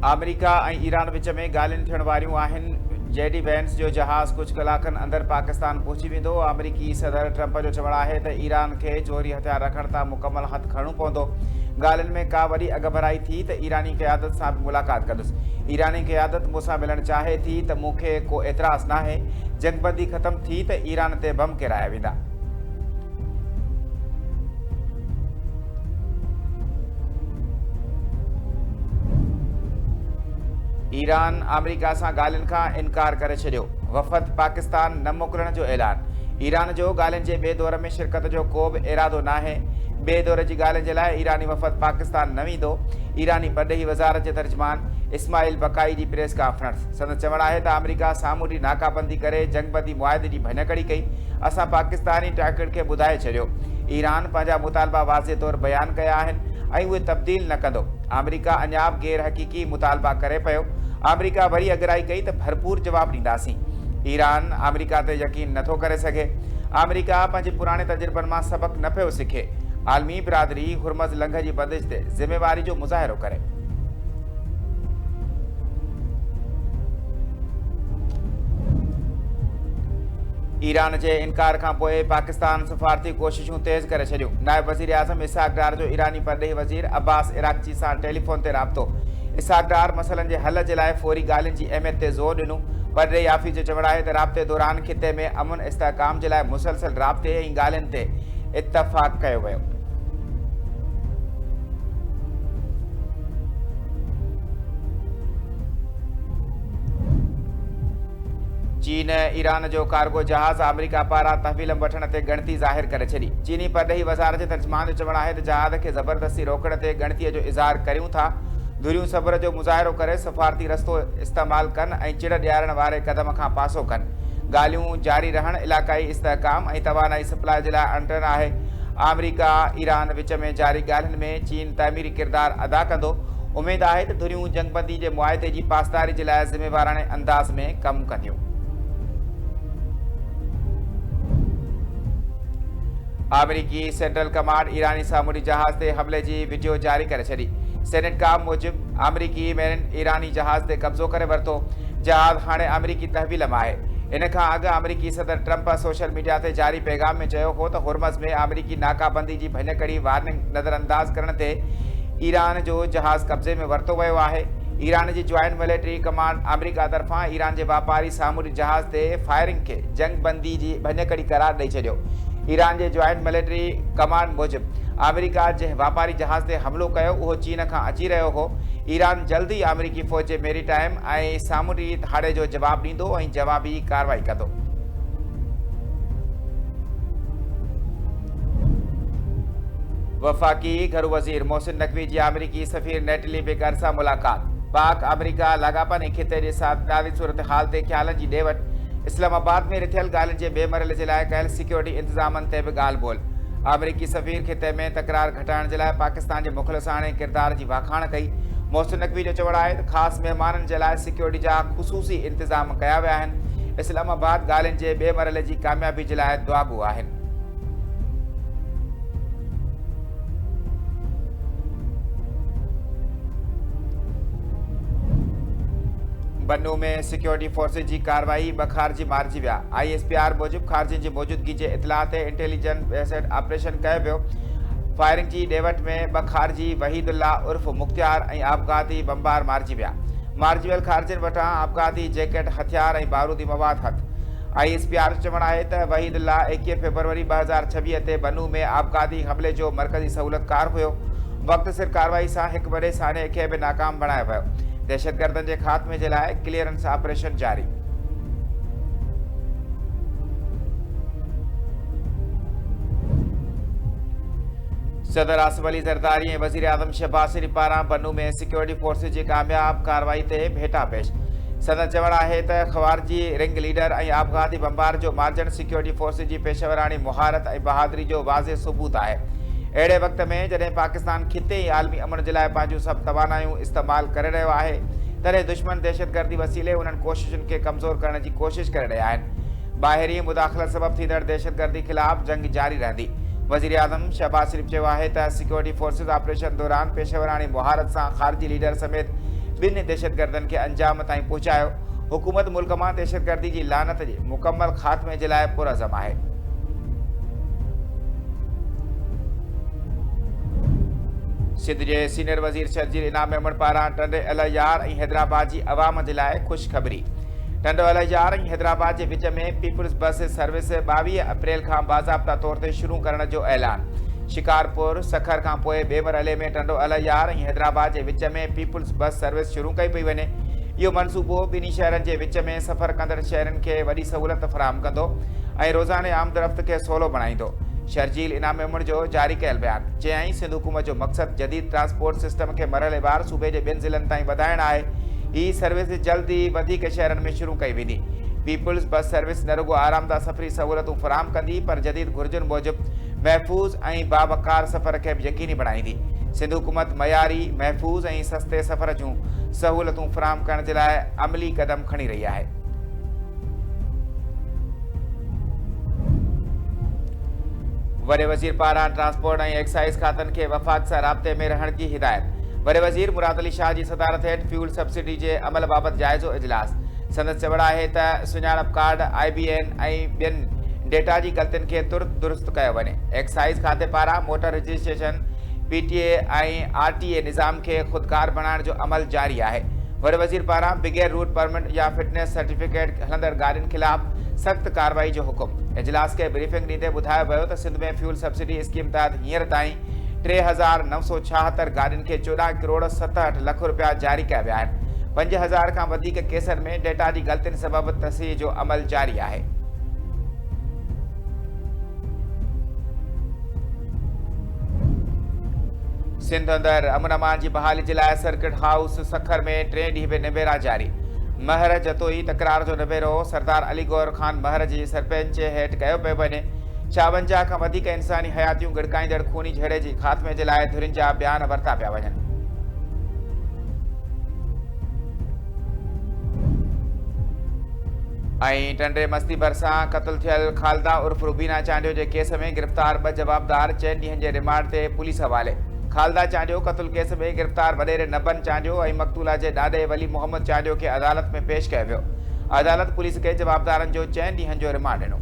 America ऐं Iran विच में ॻाल्हियूं थियण वारियूं आहिनि। जेडी वेंस जो जहाज़ कुछ कलाकनि अंदरि पाकिस्तान पहुची वेंदो। अमेरिकी सदर ट्रंप जो चवणु आहे त ईरान खे जोरी हथियार रखण तां मुकमल हथु खणणो पवंदो। ॻाल्हियुनि में का वॾी अगभराई थी त ईरानी क़यादत सां बि मुलाक़ात कंदुसि। ईरानी क़यादत मूंसां मिलणु चाहे थी त मूंखे को एतिराज़ नाहे। जंगबंदी ख़तमु थी त ईरान ते बम किराया वेंदा। ईरान अमेरिका सां ॻाल्हियुनि खां इनकार करे छॾियो। वफ़द पाकिस्तान न मोकिलण जो ऐलान। ईरान जो ॻाल्हियुनि जे ॿिए दौर में शिरकत जो को बि इरादो नाहे। ॿिए दौर जी ॻाल्हियुनि जे लाइ ईरानी वफ़द पाकिस्तान न वेंदो। ईरानी परॾेही वज़ारत जे तर्जुमान इस्माइल बकाई जी प्रेस कॉन्फ्रेंस। संदसि चवणु आहे त अमेरिका सामूंडी नाकाबंदी करे जंगबंदी मुआहिदे जी भञकड़ी कई। असां पाकिस्तानी टाकड़ खे ॿुधाए छॾियो। ईरान पंहिंजा मुतालबा वाज़े तौरु बयानु कया आहिनि ऐं उहे तब्दील न कंदो। अमेरिका अञा बि गैर हक़ीक़ी मुतालबा करे पियो। अमेरिका वरी अगराई कई त भरपूर जवाबु ॾींदासीं। ईरान अमेरिका ते यकीन नथो करे सघे। अमेरिका पंहिंजे पुराणे तजुर्बनि मां सबक़ न पियो सिखे। आलमी बिरादरी हुरमज़ लंघ जी बंदिश ते ज़िम्मेवारी जो मुज़ाहिरो करे। ईरान जे इनकार खां पोइ पाकिस्तान सफ़ारती कोशिशूं तेज़ करे छॾियूं। नायब वज़ीर आज़म इसहाक डार जो ईरानी परॾेही वज़ीर अब्बास इराक़ची सां टेलीफोन ते राब्तो। इसहाक डार मसइलनि जे हल जे लाइ फौरी ॻाल्हियुनि जी अहमियत ते ज़ोर ॾिनो। परॾेही आफ़ीस जो चवणु आहे त राब्ते दौरान ख़िते में अमन इस्तेहकाम जे लाइ मुसलसल राब्ते ऐं ॻाल्हियुनि ते इतफ़ाक़ कयो वियो। चीन ईरान जो कार्गो जहाज़ अमेरिका पारां तहवील वठण ते ॻणती ज़ाहिर करे छॾी। चीनी परॾेही वज़ारत जे तर्जुमान जो चवणु आहे त जहाज़ खे ज़बरदस्ती रोकण ते ॻणतीअ जो इज़हार करियूं था। धुरियूं सब्र जो मुज़ाहिरो करे सफ़ारती रस्तो इस्तेमालु कनि ऐं चिड़ ॾियारण वारे क़दम खां पासो कनि। ॻाल्हियूं जारी रहण इलाक़ाई इस्तेहकाम ऐं तवानाई सप्लाई जे लाइ अंटन आहे। अमेरिका ईरान विच में जारी ॻाल्हियुनि में चीन तामीरी किरदारु अदा कंदो। उमेद आहे त धुरियूं जंगबंदी जे मुआहिदे जी पासदारी जे लाइ ज़िम्मेवाराने अंदाज़ में कमु कंदियूं। अमेरिकी सेंट्रल कमांड ईरानी सामूंडी जहाज़ ते हमले जी वीडियो जारी करे छॾी। सेनेटकाम मूजिबि अमेरिकी मेरिन ईरानी जहाज़ ते कब्ज़ो करे वरितो। जहाज़ हाणे अमेरिकी तहवील में आहे। इन खां अॻु अमेरिकी सदर ट्रंप सोशल मीडिया ते जारी पैगाम में चयो हो त हुरमज़ में अमेरिकी नाकाबंदी जी भञकड़ी वार्निंग नज़रअंदाज़ करण ते ईरान जो जहाज़ कब्ज़े में वरितो वियो आहे। ईरान जी ज्वाइंट मिलिट्री कमांड अमेरिका तरफ़ां ईरान जे वापारी सामूंडी जहाज़ ते फायरिंग खे जंगबंदी जी भञकड़ी करार ॾेई छॾियो। ईरान जे ज्वाइंट मिलिट्री कमांड मूजिबि अमेरिका जंहिं वापारी जहाज़ ते हमिलो कयो उहो चीन खां अची रहियो हो। ईरान जल्दी अमेरिकी फ़ौज जे मेरीटाइम ऐं सामूंडी हाड़े जो जवाबु ॾींदो ऐं जवाबी कार्रवाई कंदो। वफ़ाक़ी घरू वज़ीर मोहसिन नक़वी जी अमेरिकी सफ़ीर नेटली बेकर सां मुलाक़ात। पाक अमेरिका लाॻापनि ऐं ख़िते जे साथी सूरत हाल ते ख़्यालनि जी ॾे वठि। इस्लामाबाद में रिथियल ॻाल्हियुनि जे ॿिए मरहले जे लाइ कयल सिक्योरिटी इंतज़ामनि ते बि ॻाल्हि ॿोल। अमेरिकी सफ़ीर ख़िते में तकरार घटाइण जे लाइ पाकिस्तान जे मुख़लिसाणे किरदार जी वाखाण कई। मोहसिन नक़वी जो चवणु आहे त ख़ासि महिमाननि जे लाइ सिक्योरिटी जा ख़ुसूसी इंतज़ाम कया विया आहिनि। इस्लामाबाद ॻाल्हियुनि जे ॿिए मरहले जी कामयाबी जे लाइ दुआगो आहिनि। बन्नू में सिक्योरिटी फोर्सिस जी कार्रवाई ॿ ख़ारजी मारिजी विया। ISPR मूजिबि ख़ारजियुनि जी मौजूदगी जे इतलाह ते इंटेलिजेंस बेस्ड ऑपरेशन कयो वियो। फायरिंग जी ॾे में ॿ ख़ारजी वहीदुल्ला उर्फ़ मुख़्तियार ऐं आबगाती बमबार मारिजी विया। मारिजी वियल ख़ारजियुनि वटां आबगाती जैकेट हथियार ऐं बारूदी मवाद हथ। ISPR जो चवणु आहे त वहीदुल्ला 21 फरवरी 2026 ते बन्नू में आबगाती हमले जो मरकज़ी सहूलतकार हुयो। वक़्त सिर कार्रवाई सां हिकु वॾे साने खे बि नाकाम बणायो वियो। दहशतगर्दनि जे ख़ात्मे जे लाइ क्लियरेंस ऑपरेशन जारी। सदर आसिफ अली ज़रदारी ऐं वज़ीर आज़म शहबाज शरीफ़ पारां बन्नू में सिक्योरिटी फोर्सिस जी कामयाब कार्रवाई ते भेटा पेश। सदर चवणु आहे त ख़वारजी रिंग लीडर ऐं आबगाती बमबार जो मार्जन सिक्योरिटी फोर्सिस जी पेशेवरानी मुहारत ऐं बहादुरी जो वाज़े सबूत आहे। अहिड़े वक़्त में जॾहिं पाकिस्तान ख़िते ऐं आलमी अमन जे लाइ पंहिंजूं सभु तवानायूं इस्तेमालु करे रहियो आहे तॾहिं दुश्मन दहशतगर्दी वसीले उन्हनि कोशिशुनि खे कमज़ोर करण जी कोशिशि करे रहिया आहिनि। ॿाहिरीं मुदाख़लत सबबि थींदड़ दहशतगर्दी ख़िलाफ़ जंग जारी रहंदी। वज़ीर आज़म शहबाज शरीफ़ चयो आहे त सिक्योरिटी फोर्सिस ऑपरेशन दौरान पेशेवरानी मुहारत सां ख़ारजी लीडर समेत ॿिनि दहशतगर्दनि खे अंजाम ताईं पहुचायो। हुकूमत मुल्क मां दहशतगर्दी जी लानत जे मुकमल ख़ात्मे जे लाइ पुरज़म आहे। सिंध जे सीनियर वज़ीर शर्जील इनाम मेमण पारां टंडे अल-यार ऐं हैदराबाद जी अवाम जे लाइ ख़ुशख़बरी। टंडे अल-यार ऐं हैदराबाद जे विच में पीपुल्स बस सर्विस 22 अप्रैल खां बाज़ाब्ता तौर ते शुरू करण जो ऐलान। शिकारपुर सखर खां पोइ ॿिए मरहले में टंडो अल-यार ऐं हैदराबाद जे विच में पीपुल्स बस सर्विस शुरू कई पई वञे। इहो मनसूबो ॿिन्ही शहरनि जे विच में सफ़र कंदड़ शहरनि खे वॾी सहूलियत फ़राहम कंदो ऐं रोज़ाने आमदरफ़्त खे सवलो बणाईंदो। शर्जील इनाम मेमण जो जारी कयल बयान चयाईं, सिंध हुकूमत जो मक़सदु जदीद ट्रांसपोर्ट सिस्टम खे मरहलेवार सूबे जे ॿियनि ज़िलनि ताईं वधाइणु आहे। हीअ सर्विस जल्दी वधीक शहरनि में शुरू कई वेंदी। पीपुल्स बस सर्विस न रुगो आरामदा सफ़री सहूलियतूं फ़राहम कंदी, पर जदीद घुर्जुनि मूजिबि महफ़ूज़ ऐं बावकार सफ़र खे बि यकीनी बणाईंदी। सिंध हुकूमत मयारी, महफ़ूज़ ऐं सस्ते सफ़र जूं सहूलियतूं फ़राहम करण जे लाइ अमली क़दम खणी रही आहे। वॾे वज़ीर पारां ट्रांसपोर्ट ऐं एक्साइज़ खातनि खे वफ़ाक़ सां राब्ते में रहण जी हिदायत। वॾे वज़ीर मुराद अली शाह जी सदारत हेठि फ्यूल सब्सिडी जे अमल बाबति जाइज़ो इजलास। संदसि चवण आहे त सुञाणप कार्ड, IBN ऐं ॿियनि डेटा जी ग़लतियुनि खे तुर्त दुरुस्त कयो वञे। एक्साइज़ खाते पारां मोटर रजिस्ट्रेशन, PTA ऐं RTA निज़ाम खे ख़ुदकार बणाइण जो अमल जारी आहे। वॾे वज़ीर पारां बग़ैर रूट परमिट या फिटनेस सर्टिफिकेट हलंदड़ गाॾियुनि ख़िलाफ़ सख़्त कार्रवाई जो हुकुम। इजलास खे ब्रीफिंग ॾींदे ॿुधायो वियो त सिंध में फ्यूल सब्सिडी स्कीम तहत हींअर ताईं 3,976 गाॾियुनि खे 14 करोड़ 67 लख रुपया जारी कया विया आहिनि। 5,000 खां वधीक केसनि में डेटा जी ग़लतियुनि सबबि तस्हीह जो अमल जारी आहे। सिंध अंदरि अमन अमान जी बहाली जे लाइ सर्किट हाउस सखर में 3 ॾींहं बि निबेरा जारी। महर जतोई तकरार जो निबेरो सरदार अली गौर ख़ान महर जी सरपंच हेठि कयो पियो वञे। 56 खां वधीक इंसानी हयातियूं गिड़काईंदड़ खूनी झड़े जी ख़ात्मे जे लाइ धुरियुनि जा बयान वरिता पिया वञनि। ऐं टंडे मस्ती भरिसां क़त्ल थियल खालदा उर्फ रुबीना चांडियो जे केस में गिरफ़्तार 2 जवाबदार 4 ॾींहंनि जे रिमांड ते पुलिस हवाले। खालदा चांडियो क़त्ल केस में गिरफ़्तार वॾेरे नबन चांडियो ऐं मक़तूला जे ॾाॾे वली मोहम्मद चांडियो खे अदालत में पेश कयो वियो। अदालत पुलिस खे जवाबदारनि जो 4 ॾींहंनि जो रिमांड ॾिनो।